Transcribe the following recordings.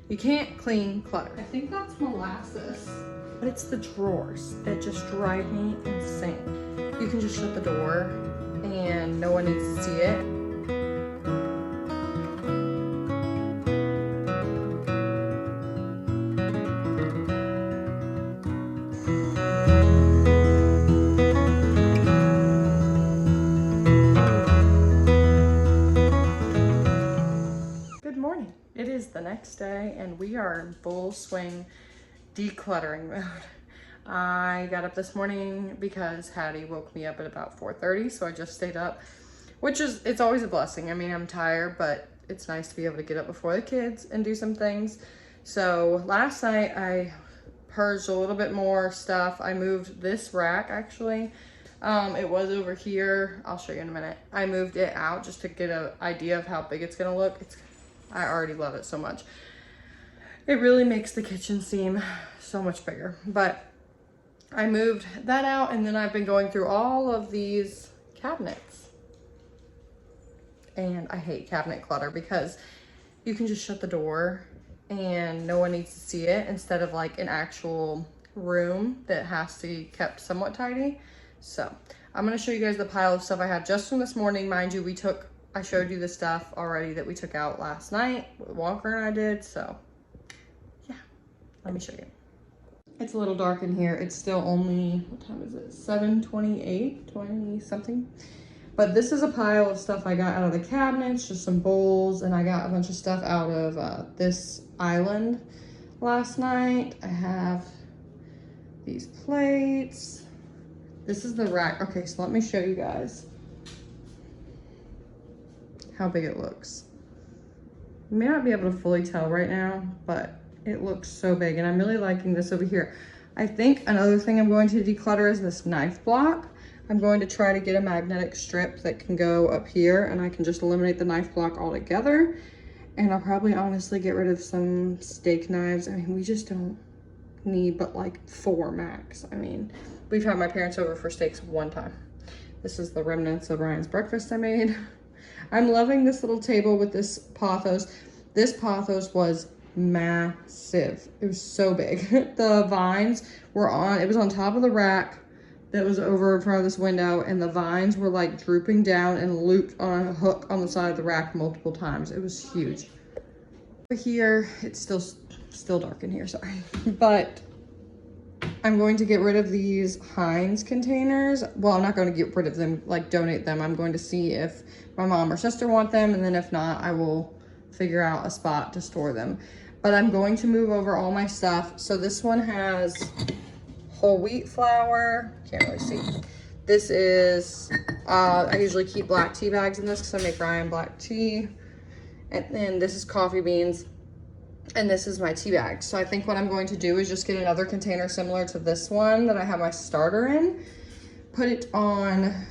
You can't clean clutter. I think that's molasses. But it's the drawers that just drive me insane. You can just shut the door and no one needs to see it. Good morning. It is the next day and we are in full swing decluttering mode. I got up this morning because Hattie woke me up at about 4:30, so I just stayed up, which is, it's always a blessing. I mean, I'm tired, but it's nice to be able to get up before the kids and do some things. So last night I purged a little bit more stuff. I moved this rack actually. It was over here. I'll show you in a minute. I moved it out just to get an idea of how big it's gonna look. I already love it so much. It really makes the kitchen seem so much bigger, but I moved that out, and then I've been going through all of these cabinets. And I hate cabinet clutter because you can just shut the door and no one needs to see it, instead of like an actual room that has to be kept somewhat tidy. So I'm gonna show you guys the pile of stuff I have just from this morning. Mind you, I showed you the stuff already that we took out last night, Walker and I did, so yeah, let me show you. It's a little dark in here. It's still only, what time is it? 7:28, 20 something. But this is a pile of stuff I got out of the cabinets, just some bowls, and I got a bunch of stuff out of this island last night. I have these plates. This is the rack. Okay, so let me show you guys how big it looks. You may not be able to fully tell right now, but it looks so big, and I'm really liking this over here. I think another thing I'm going to declutter is this knife block. I'm going to try to get a magnetic strip that can go up here, and I can just eliminate the knife block altogether. And I'll probably honestly get rid of some steak knives. I mean, we just don't need but like 4 max. I mean, we've had my parents over for steaks one time. This is the remnants of Ryan's breakfast I made. I'm loving this little table with this pothos. This pothos was massive. It was so big. The vines were on, it was on top of the rack that was over in front of this window, and the vines were like drooping down and looped on a hook on the side of the rack multiple times. It was huge. Over here, it's still dark in here, sorry. But I'm going to get rid of these Heinz containers. Well, I'm not going to get rid of them, like donate them. I'm going to see if my mom or sister want them, and then if not, I will figure out a spot to store them. But I'm going to move over all my stuff. So this one has whole wheat flour. Can't really see. This is, I usually keep black tea bags in this because I make Ryan black tea. And then this is coffee beans. And this is my tea bag. So I think what I'm going to do is just get another container similar to this one that I have my starter in. Put it on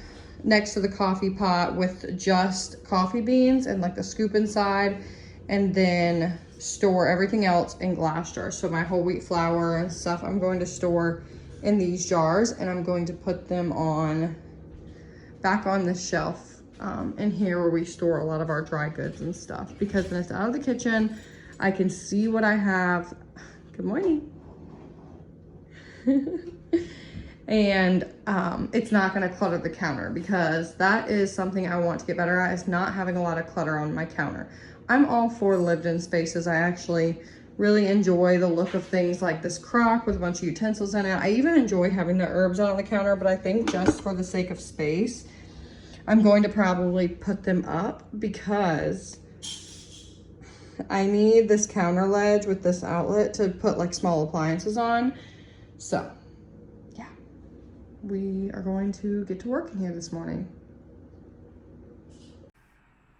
next to the coffee pot with just coffee beans and like the scoop inside. And then store everything else in glass jars. So my whole wheat flour and stuff I'm going to store in these jars, and I'm going to put them back on the shelf in here where we store a lot of our dry goods and stuff, because when it's out of the kitchen, I can see what I have. Good morning. And it's not going to clutter the counter, because that is something I want to get better at, is not having a lot of clutter on my counter. I'm all for lived-in spaces. I actually really enjoy the look of things like this crock with a bunch of utensils in it. I even enjoy having the herbs on the counter, but I think just for the sake of space, I'm going to probably put them up, because I need this counter ledge with this outlet to put like small appliances on. So yeah, we are going to get to work in here this morning.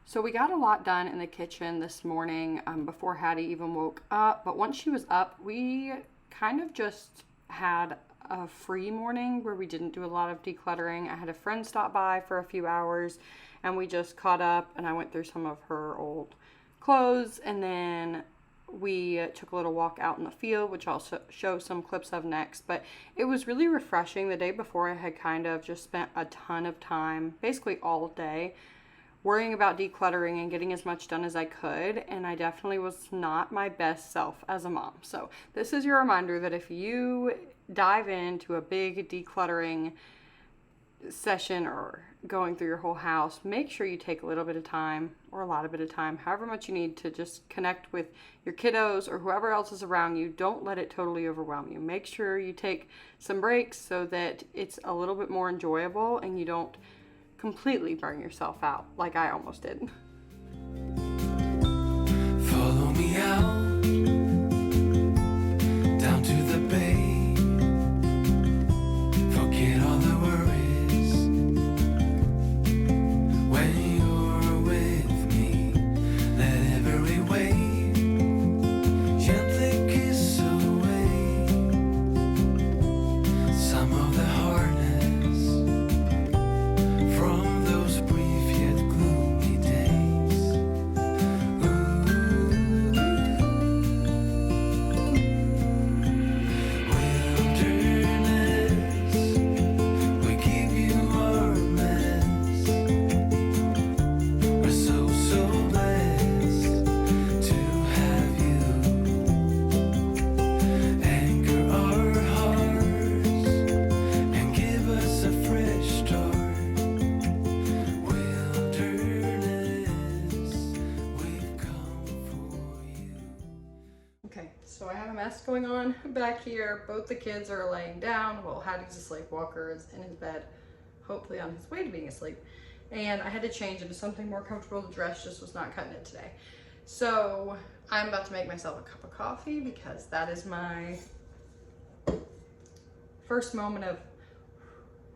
So we got a lot done in the kitchen this morning before Hattie even woke up. But once she was up, we kind of just had a free morning where we didn't do a lot of decluttering. I had a friend stop by for a few hours, and we just caught up, and I went through some of her old clothes, and then we took a little walk out in the field, which I'll show some clips of next. But it was really refreshing. The day before, I had kind of just spent a ton of time, basically all day, worrying about decluttering and getting as much done as I could, and I definitely was not my best self as a mom. So this is your reminder that if you dive into a big decluttering session or going through your whole house, make sure you take a little bit of time, or a lot of bit of time, however much you need, to just connect with your kiddos or whoever else is around you. Don't let it totally overwhelm you. Make sure you take some breaks so that it's a little bit more enjoyable and you don't completely burn yourself out like I almost did. Follow me out, down to the bay. Forget all the worries. When you're with me, let every wave gently kiss away some of the hardness from those brief yet gloomy days. Wilderness, we give you our mess. We're so, so blessed to have you anchor our hearts and give us a fresh start. Wilderness, we've come for you. Okay, so I have a mess going on back here. Both the kids are laying down. Well, Hattie's asleep. Walker is in his bed, hopefully on his way to being asleep. And I had to change into something more comfortable. The dress just was not cutting it today. So I'm about to make myself a cup of coffee because that is my first moment of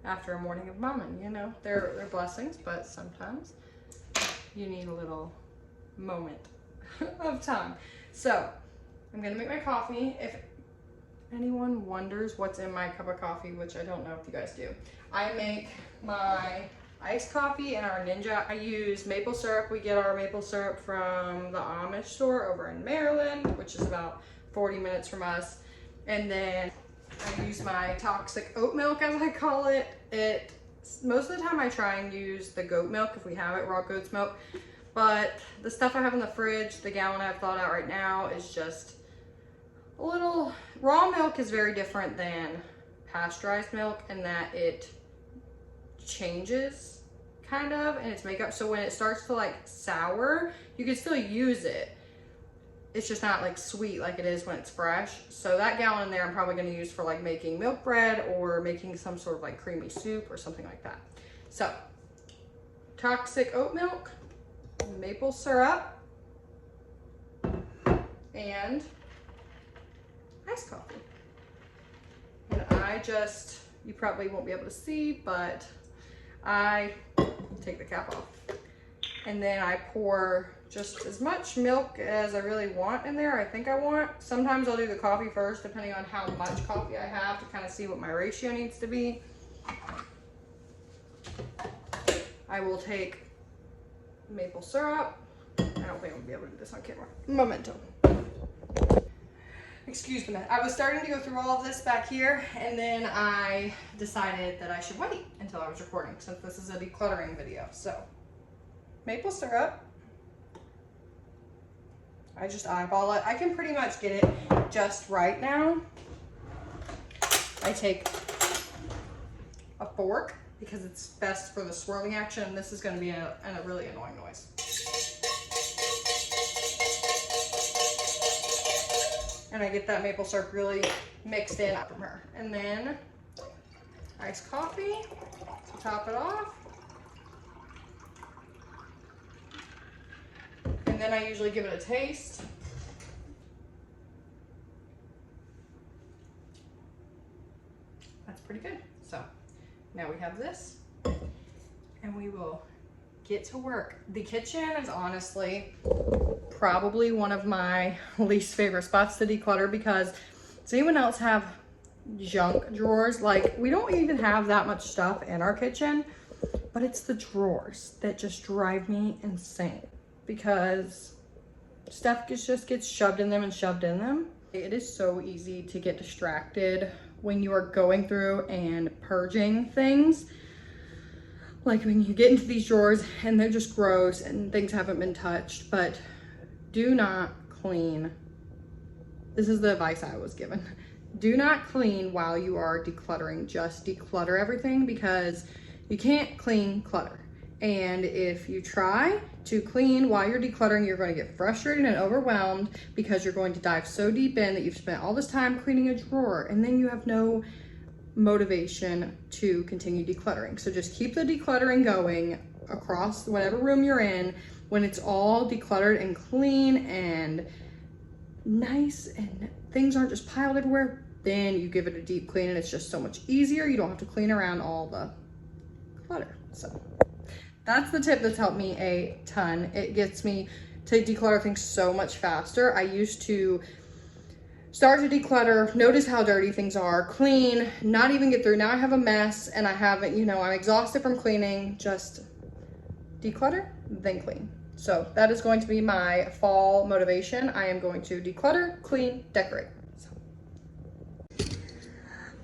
after a morning of momming. You know, they're blessings, but sometimes you need a little moment of time. So I'm gonna make my coffee. If anyone wonders what's in my cup of coffee, which I don't know if you guys do, I make my iced coffee in our Ninja. I use maple syrup. We get our maple syrup from the Amish store over in Maryland, which is about 40 minutes from us. And then I use my toxic oat milk, as I call it. Most of the time I try and use the goat milk if we have it, raw goat's milk. But the stuff I have in the fridge, the gallon I've thawed out right now, is just a little. Raw milk is very different than pasteurized milk in that it changes kind of in its makeup. So when it starts to like sour, you can still use it. It's just not like sweet like it is when it's fresh. So that gallon in there I'm probably going to use for like making milk bread or making some sort of like creamy soup or something like that. So toxic oat milk, maple syrup, and iced coffee. And I just, you probably won't be able to see, but I take the cap off. And then I pour just as much milk as I really want in there. I think I want. Sometimes I'll do the coffee first, depending on how much coffee I have, to kind of see what my ratio needs to be. I will take maple syrup. I don't think I'm gonna be able to do this on camera. Memento. Excuse me. I was starting to go through all of this back here, and then I decided that I should wait until I was recording, since this is a decluttering video. So, maple syrup. I just eyeball it. I can pretty much get it just right now. I take a fork because it's best for the swirling action, and this is going to be a really annoying noise. And I get that maple syrup really mixed in from her. And then iced coffee to top it off. And then I usually give it a taste. That's pretty good. So now we have this, and we will get to work. The kitchen is honestly probably one of my least favorite spots to declutter, because does anyone else have junk drawers? Like, we don't even have that much stuff in our kitchen, but it's the drawers that just drive me insane, because stuff just gets shoved in them and shoved in them. It is so easy to get distracted when you are going through and purging things. like when you get into these drawers and they're just gross and things haven't been touched, but do not clean. This is the advice I was given. Do not clean while you are decluttering. Just declutter everything, because you can't clean clutter. And if you try to clean while you're decluttering, you're going to get frustrated and overwhelmed, because you're going to dive so deep in that you've spent all this time cleaning a drawer, and then you have no motivation to continue decluttering. So just keep the decluttering going across whatever room you're in. When it's all decluttered and clean and nice and things aren't just piled everywhere, then you give it a deep clean, and it's just so much easier. You don't have to clean around all the clutter. So that's the tip that's helped me a ton. It gets me to declutter things so much faster. I used to start to declutter, notice how dirty things are, clean, not even get through. Now I have a mess and I haven't, you know, I'm exhausted from cleaning. Just declutter, then clean. So that is going to be my fall motivation. I am going to declutter, clean, decorate. So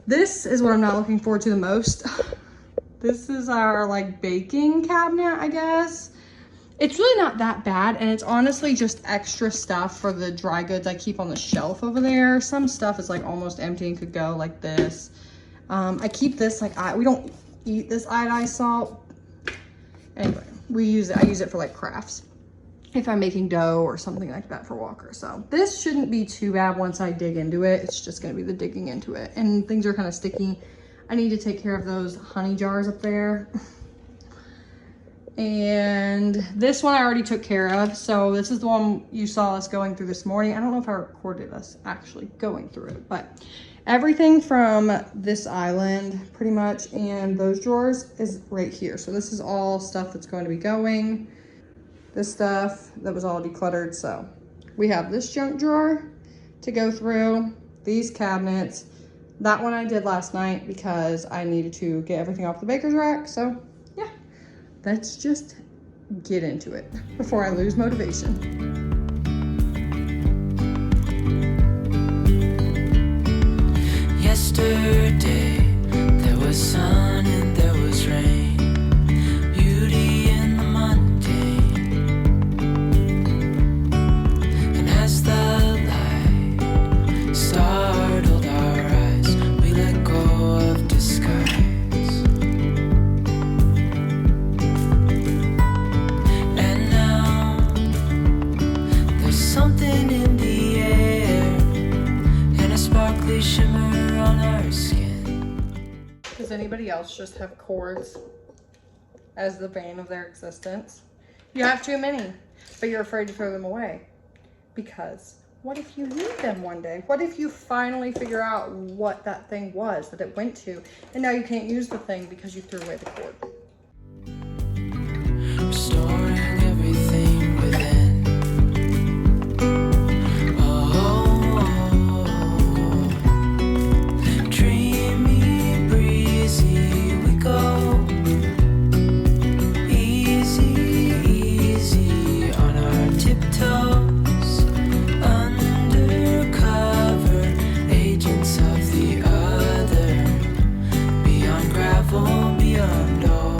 this is what I'm not looking forward to the most. This is our like baking cabinet, I guess. It's really not that bad, and it's honestly just extra stuff for the dry goods I keep on the shelf over there. Some stuff is like almost empty and could go, like this. I keep this like, we don't eat this iodized salt. Anyway, I use it for like crafts, if I'm making dough or something like that for Walker. So this shouldn't be too bad once I dig into it. It's just gonna be the digging into it, and things are kind of sticky. I need to take care of those honey jars up there. And this one I already took care of. So this is the one you saw us going through this morning. I don't know if I recorded us actually going through it, but everything from this island pretty much and those drawers is right here. So this is all stuff that's going to be going. This stuff that was all decluttered. So we have this junk drawer to go through, these cabinets. That one I did last night because I needed to get everything off the baker's rack. So yeah, let's just get into it before I lose motivation. Yesterday, there was sun and there was rain, beauty in the mundane. And as the light startled our eyes, we let go of disguise. And now there's something in the air and a sparkly shimmer on our skin. Does anybody else just have cords as the bane of their existence? You have too many, but you're afraid to throw them away. Because what if you need them one day? What if you finally figure out what that thing was that it went to, and now you can't use the thing because you threw away the cord? Restoring everything within. Oh, dreamy, breezy, we go. Easy, easy on our tiptoes. Undercover agents of the other. Beyond gravel, beyond all.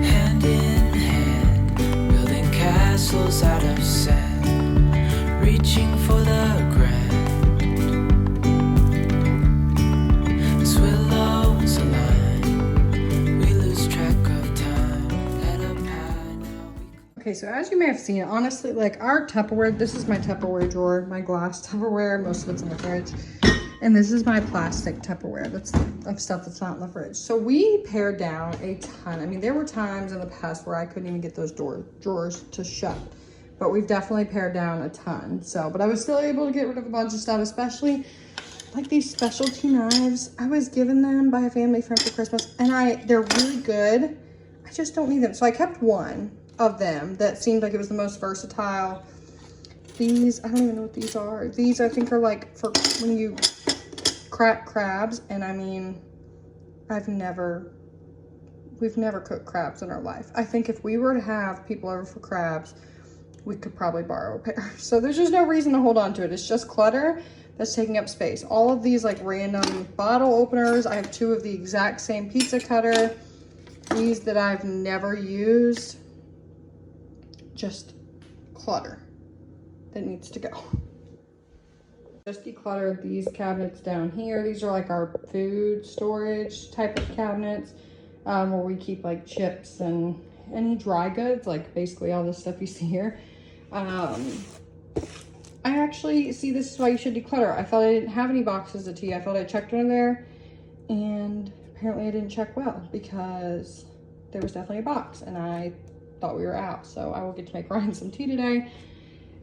Hand in hand, building castles out of sand, reaching for the grand. As willows align, we lose track of time. Head up high now. Okay, so as you may have seen, honestly, like our Tupperware, this is my Tupperware drawer, my glass Tupperware, most of it's in the fridge. And this is my plastic Tupperware that's of stuff that's not in the fridge. So we pared down a ton. I mean, there were times in the past where I couldn't even get those drawers to shut, but we've definitely pared down a ton. So, but I was still able to get rid of a bunch of stuff, especially like these specialty knives. I was given them by a family friend for Christmas, and they're really good. I just don't need them. So I kept one of them that seemed like it was the most versatile. These, I don't even know what these are. These I think are like for when you crack crabs, and I mean, we've never cooked crabs in our life. I think if we were to have people over for crabs, we could probably borrow a pair. So there's just no reason to hold on to it. It's just clutter that's taking up space. All of these like random bottle openers. I have 2 of the exact same pizza cutter. These that I've never used. Just clutter that needs to go. Just decluttered these cabinets down here. These are like our food storage type of cabinets, where we keep like chips and any dry goods, like basically all the stuff you see here. I actually see this is why you should declutter. I thought I didn't have any boxes of tea. I thought I checked under there, and apparently I didn't check well, because there was definitely a box and I thought we were out. So I will get to make Ryan some tea today.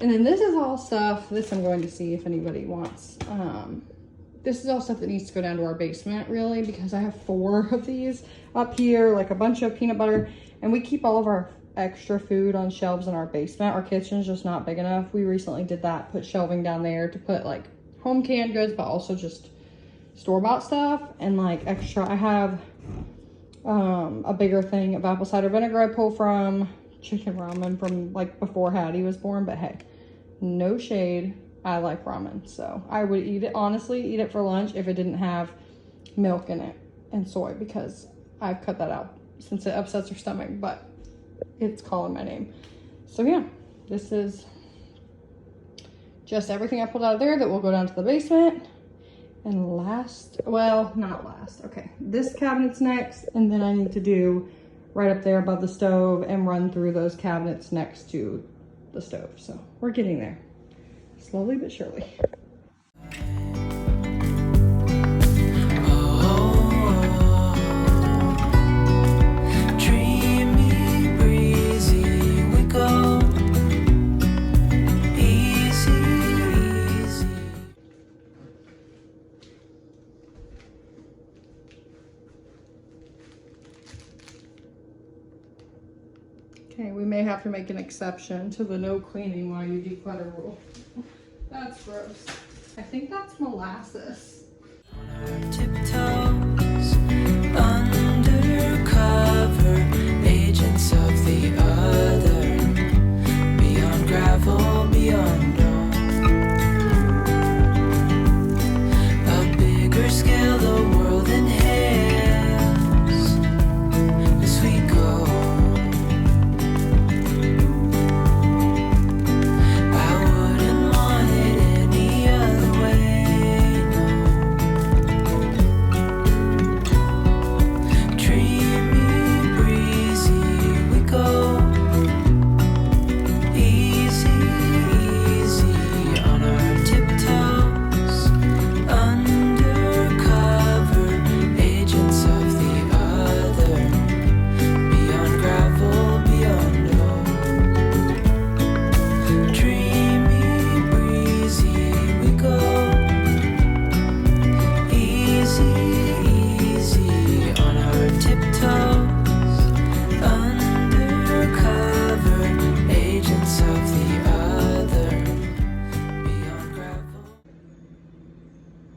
And then this is all stuff, this I'm going to see if anybody wants. This is all stuff that needs to go down to our basement, really, because I have 4 of these up here, like a bunch of peanut butter, and we keep all of our extra food on shelves in our basement. Our kitchen's just not big enough. We recently did that, put shelving down there to put like home canned goods, but also just store-bought stuff and like extra. I have a bigger thing of apple cider vinegar I pull from, chicken ramen from like before Hattie was born, but hey, no shade, I like ramen, so I would eat it, honestly eat it for lunch if it didn't have milk in it and soy, because I've cut that out since it upsets her stomach, but it's calling my name. So yeah, this is just everything I pulled out of there that will go down to the basement. And last, well, not last, okay, this cabinet's next, and then I need to do right up there above the stove and run through those cabinets next to the stove. So we're getting there, slowly but surely. Okay, we may have to make an exception to the no cleaning while you declutter rule. That's gross. I think that's molasses. Tiptoes, undercover, agents of the other, beyond gravel, beyond dawn. A bigger scale, the world inhales as we go.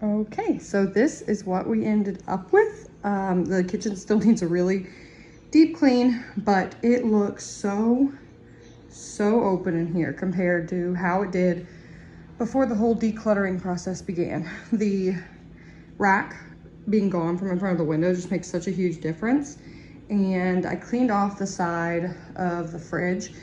Okay, so this is what we ended up with. The kitchen still needs a really deep clean, but it looks so open in here compared to how it did before the whole decluttering process began. The rack being gone from in front of the window just makes such a huge difference. And I cleaned off the side of the fridge.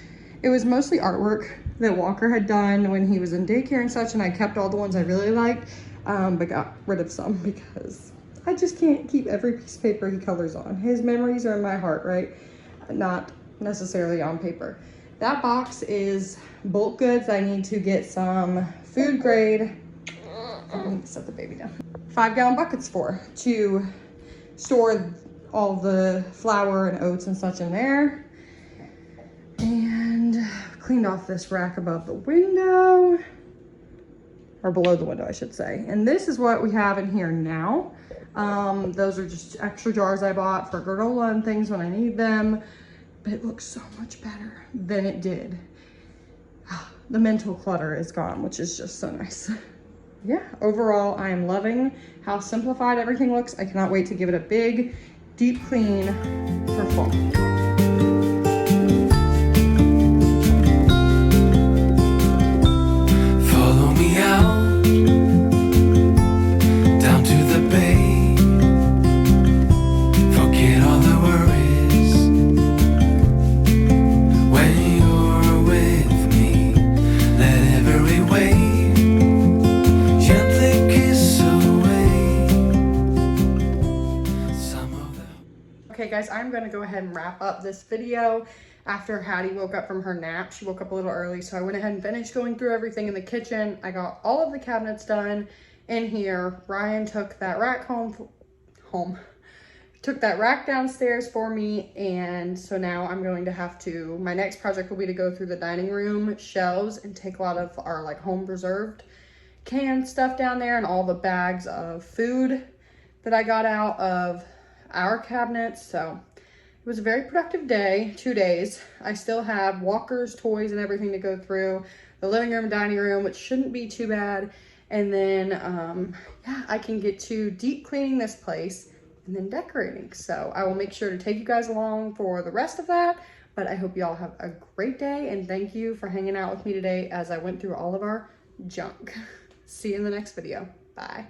It was mostly artwork that Walker had done when he was in daycare and such, and I kept all the ones I really liked, but got rid of some because I just can't keep every piece of paper he colors on. His memories are in my heart, right? Not necessarily on paper. That box is bulk goods. I need to get some food grade. I need to set the baby down. 5-gallon buckets to store all the flour and oats and such in there. And cleaned off this rack above the window, or below the window, I should say. And this is what we have in here now. Those are just extra jars I bought for granola and things when I need them. But it looks so much better than it did. The mental clutter is gone, which is just so nice. Yeah, overall, I am loving how simplified everything looks. I cannot wait to give it a big, deep clean for fall. guys, I'm gonna go ahead and wrap up this video after Hattie woke up from her nap. She woke up a little early, so I went ahead and finished going through everything in the kitchen. I got all of the cabinets done in here. Ryan took that rack took that rack downstairs for me, and so now I'm going to have to, my next project will be to go through the dining room shelves and take a lot of our like home preserved canned stuff down there and all the bags of food that I got out of our cabinets. So it was a very productive day, 2 days. I still have walkers, toys, and everything to go through. The living room, dining room, which shouldn't be too bad. And then, yeah, I can get to deep cleaning this place and then decorating. So I will make sure to take you guys along for the rest of that. But I hope you all have a great day, and thank you for hanging out with me today as I went through all of our junk. See you in the next video. Bye.